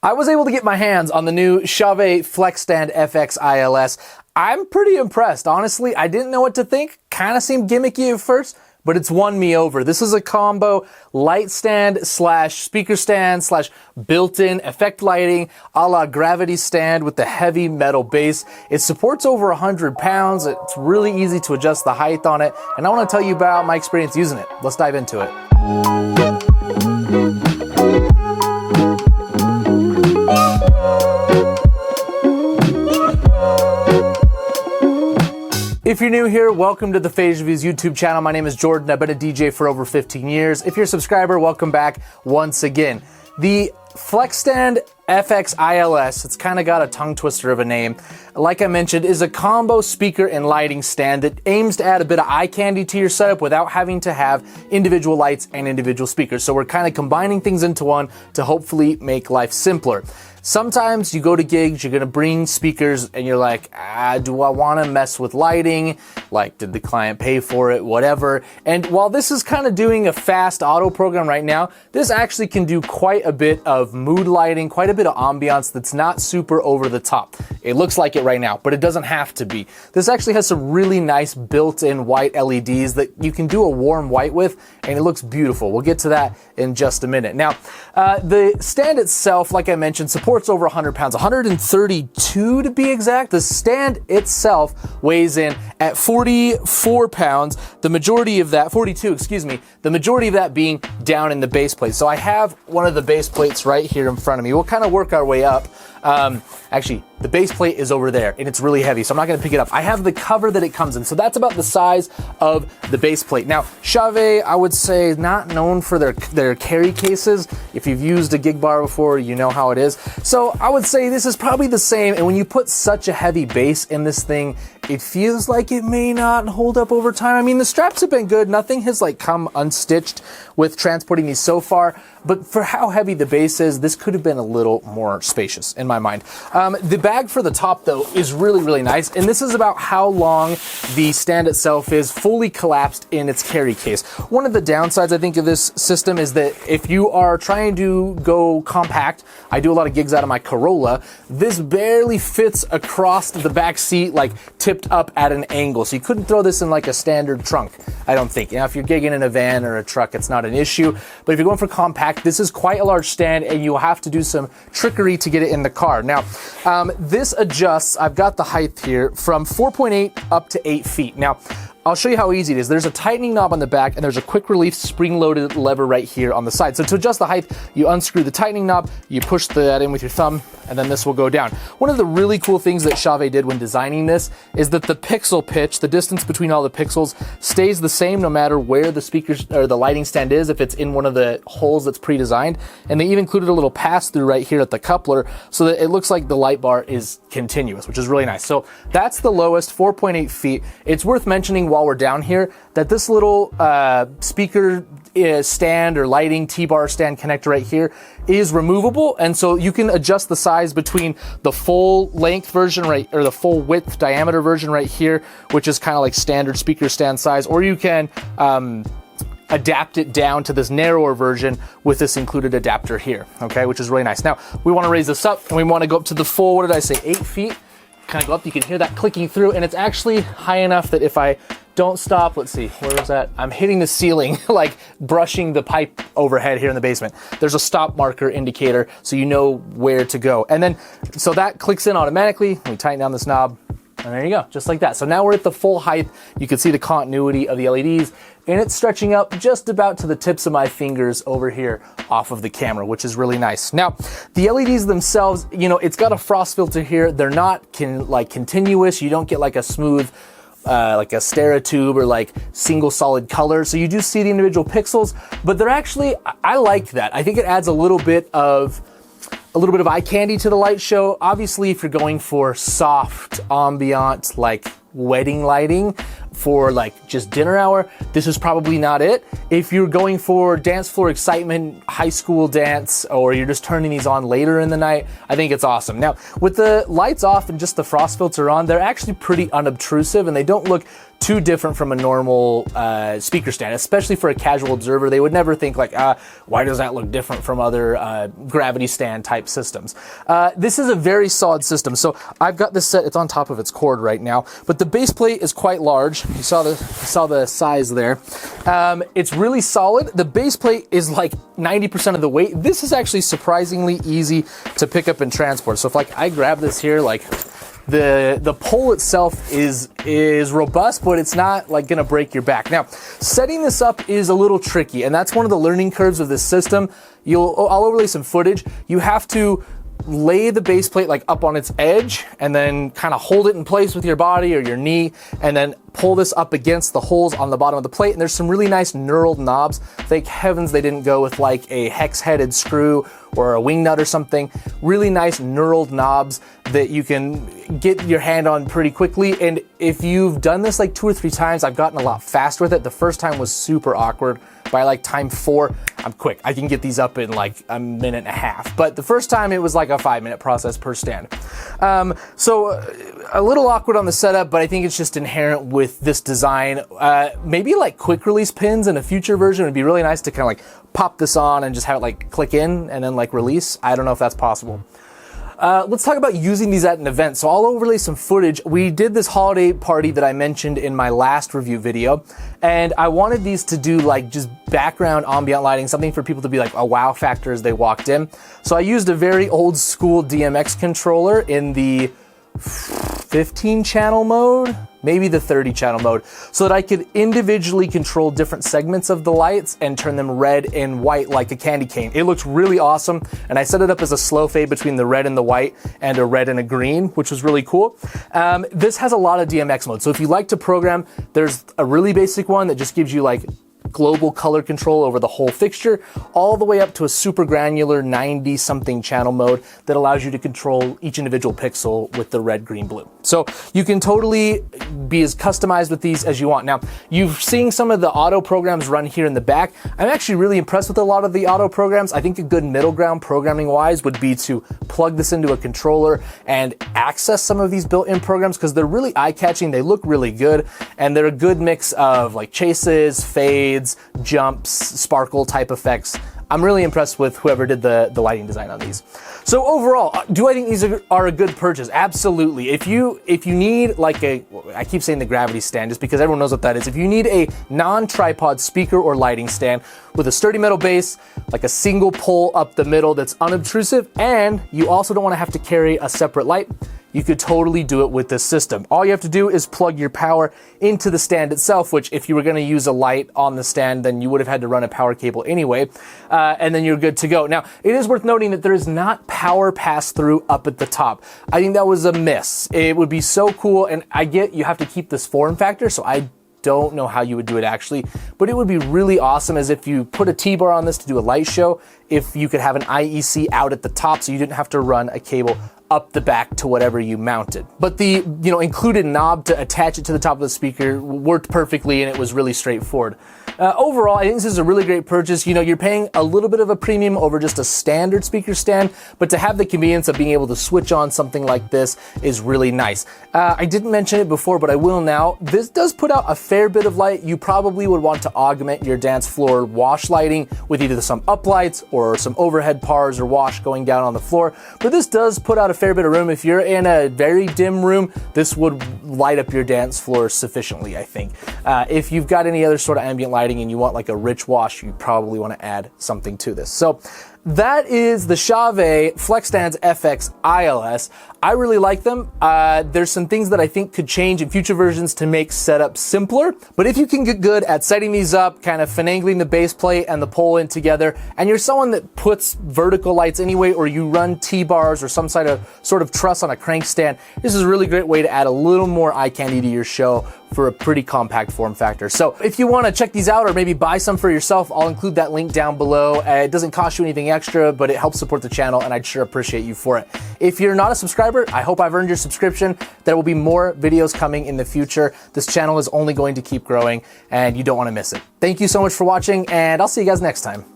I was able to get my hands on the new Chauvet FLEXstand FX ILS. I'm pretty impressed. Honestly, I didn't know what to think. Kind of seemed gimmicky at first, but it's won me over. This is a combo light stand slash speaker stand slash built-in effect lighting a la gravity stand with the heavy metal base. It supports over 100 pounds. It's really easy to adjust the height on it. And I want to tell you about my experience using it. Let's dive into it. If you're new here, welcome to the Phase Reviews YouTube channel. My name is Jordan. I've been a DJ for over 15 years. If you're a subscriber, welcome back once again. The FLEXstand FX ILS, it's kind of got a tongue twister of a name, like I mentioned, is a combo speaker and lighting stand that aims to add a bit of eye candy to your setup without having to have individual lights and individual speakers. So we're kind of combining things into one to hopefully make life simpler. Sometimes you go to gigs, you're gonna bring speakers and you're like, do I wanna mess with lighting? Like, did the client pay for it? Whatever. And while this is kind of doing a fast auto program right now, this actually can do quite a bit of mood lighting, quite a bit of ambiance that's not super over the top. It looks like it right now, but it doesn't have to be. This actually has some really nice built-in white LEDs that you can do a warm white with, and it looks beautiful. We'll get to that in just a minute. Now, the stand itself, like I mentioned, supports over 100 pounds, 132 to be exact. The stand itself weighs in at 44 pounds, the majority of that, 42, excuse me, the majority of that being down in the base plate. So I have one of the base plates right here in front of me. We'll kind of work our way up. Actually, the base plate is over there and it's really heavy, so I'm not gonna pick it up. I have the cover that it comes in, so that's about the size of the base plate. Now, Chauvet, I would say, not known for their carry cases. If you've used a gig bar before, you know how it is. So I would say this is probably the same, and when you put such a heavy base in this thing, it feels like it may not hold up over time. I mean, the straps have been good. Nothing has like come unstitched with transporting these so far, but for how heavy the base is, this could have been a little more spacious in my mind. The bag for the top though is really, really nice, and this is about how long the stand itself is fully collapsed in its carry case. One of the downsides I think of this system is that if you are trying to go compact, I do a lot of gigs out of my Corolla, this barely fits across the back seat, like tipped up at an angle. So you couldn't throw this in like a standard trunk, I don't think. Now, if you're gigging in a van or a truck, it's not an issue. But if you're going for compact, this is quite a large stand and you'll have to do some trickery to get it in the car. Now, this adjusts, I've got the height here, from 4.8 up to 8 feet. Now, I'll show you how easy it is. There's a tightening knob on the back and there's a quick release spring-loaded lever right here on the side. So to adjust the height, you unscrew the tightening knob, you push that in with your thumb, and then this will go down. One of the really cool things that Chauvet did when designing this is that the pixel pitch, the distance between all the pixels, stays the same no matter where the speakers or the lighting stand is, if it's in one of the holes that's pre-designed. And they even included a little pass-through right here at the coupler so that it looks like the light bar is continuous, which is really nice. So that's the lowest, 4.8 feet. It's worth mentioning while we're down here that this little speaker stand or lighting T-bar stand connector right here is removable, and so you can adjust the size between the full length version right, or the full width diameter version right here, which is kind of like standard speaker stand size, or you can adapt it down to this narrower version with this included adapter here, okay, which is really nice. Now, we want to raise this up and we want to go up to the full, what did I say, 8 feet? Kind of go up, you can hear that clicking through, and it's actually high enough that if I don't stop, let's see, where is that? I'm hitting the ceiling, like brushing the pipe overhead here in the basement. There's a stop marker indicator so you know where to go. And then, so that clicks in automatically. We tighten down this knob, and there you go, just like that. So now we're at the full height. You can see the continuity of the LEDs, and it's stretching up just about to the tips of my fingers over here off of the camera, which is really nice. Now, the LEDs themselves, you know, it's got a frost filter here. They're not continuous. You don't get like a smooth, like a Stereotube or like single solid color. So you do see the individual pixels, but they're actually, I like that. I think it adds a little bit of eye candy to the light show. Obviously, if you're going for soft, ambient, like wedding lighting for like just dinner hour, this is probably not it. If you're going for dance floor excitement, high school dance, or you're just turning these on later in the night, I think it's awesome. Now, with the lights off and just the frost filter on, they're actually pretty unobtrusive and they don't look too different from a normal speaker stand, especially for a casual observer. They would never think like, why does that look different from other gravity stand type systems? This is a very solid system. So I've got this set, it's on top of its cord right now, but the base plate is quite large. You saw the size there. It's really solid. The base plate is like 90% of the weight. This is actually surprisingly easy to pick up and transport. So if like I grab this here, like the pole itself is robust, but it's not like gonna break your back. Now, setting this up is a little tricky, and that's one of the learning curves of this system. I'll overlay some footage. You have to lay the base plate like up on its edge and then kind of hold it in place with your body or your knee and then pull this up against the holes on the bottom of the plate. And there's some really nice knurled knobs. Thank heavens they didn't go with like a hex-headed screw or a wing nut or something. Really nice knurled knobs that you can get your hand on pretty quickly. And if you've done this like 2 or 3 times, I've gotten a lot faster with it. The first time was super awkward. By like time 4, I'm quick. I can get these up in like a minute and a half. But the first time it was like a 5-minute process per stand. So a little awkward on the setup, but I think it's just inherent with this design. Maybe like quick release pins in a future version would be really nice to kind of like pop this on and just have it like click in and then like release. I don't know if that's possible. Let's talk about using these at an event. So I'll overlay some footage. We did this holiday party that I mentioned in my last review video, and I wanted these to do like just background ambient lighting, something for people to be like a wow factor as they walked in. So I used a very old school DMX controller in the 15 channel mode, maybe the 30 channel mode, so that I could individually control different segments of the lights and turn them red and white like a candy cane. It looks really awesome, and I set it up as a slow fade between the red and the white and a red and a green, which was really cool. This has a lot of DMX modes, so if you like to program, there's a really basic one that just gives you like global color control over the whole fixture, all the way up to a super granular 90 something channel mode that allows you to control each individual pixel with the red, green, blue. So you can totally be as customized with these as you want. Now, you've seen some of the auto programs run here in the back. I'm actually really impressed with a lot of the auto programs. I think a good middle ground programming wise would be to plug this into a controller and access some of these built-in programs because they're really eye-catching, they look really good, and they're a good mix of like chases, fades, jumps, sparkle type effects. I'm really impressed with whoever did the lighting design on these. So overall, do I think these are a good purchase? Absolutely. If you need like I keep saying the gravity stand just because everyone knows what that is. If you need a non-tripod speaker or lighting stand with a sturdy metal base, like a single pole up the middle that's unobtrusive, and you also don't want to have to carry a separate light, you could totally do it with this system. All you have to do is plug your power into the stand itself, which if you were gonna use a light on the stand, then you would have had to run a power cable anyway, and then you're good to go. Now, it is worth noting that there is not power pass-through up at the top. I think that was a miss. It would be so cool, and I get you have to keep this form factor, so I don't know how you would do it actually, but it would be really awesome as if you put a T-bar on this to do a light show, if you could have an IEC out at the top so you didn't have to run a cable up the back to whatever you mounted. But the included knob to attach it to the top of the speaker worked perfectly, and it was really straightforward. Overall, I think this is a really great purchase. You're paying a little bit of a premium over just a standard speaker stand, but to have the convenience of being able to switch on something like this is really nice. I didn't mention it before, but I will now. This does put out a fair bit of light. You probably would want to augment your dance floor wash lighting with either some uplights or some overhead pars or wash going down on the floor, but this does put out a fair bit of room. If you're in a very dim room, this would light up your dance floor sufficiently, I think. If you've got any other sort of ambient lighting and you want like a rich wash, you probably want to add something to this. So that is the Chauvet FLEXstand FX ILS. I really like them. There's some things that I think could change in future versions to make setup simpler, but if you can get good at setting these up, kind of finagling the base plate and the pole in together, and you're someone that puts vertical lights anyway, or you run T-bars or some sort of truss on a crank stand, this is a really great way to add a little more eye candy to your show for a pretty compact form factor. So if you want to check these out or maybe buy some for yourself, I'll include that link down below. It doesn't cost you anything extra, but it helps support the channel, and I'd sure appreciate you for it. If you're not a subscriber, I hope I've earned your subscription. There will be more videos coming in the future. This channel is only going to keep growing, and you don't want to miss it. Thank you so much for watching, and I'll see you guys next time.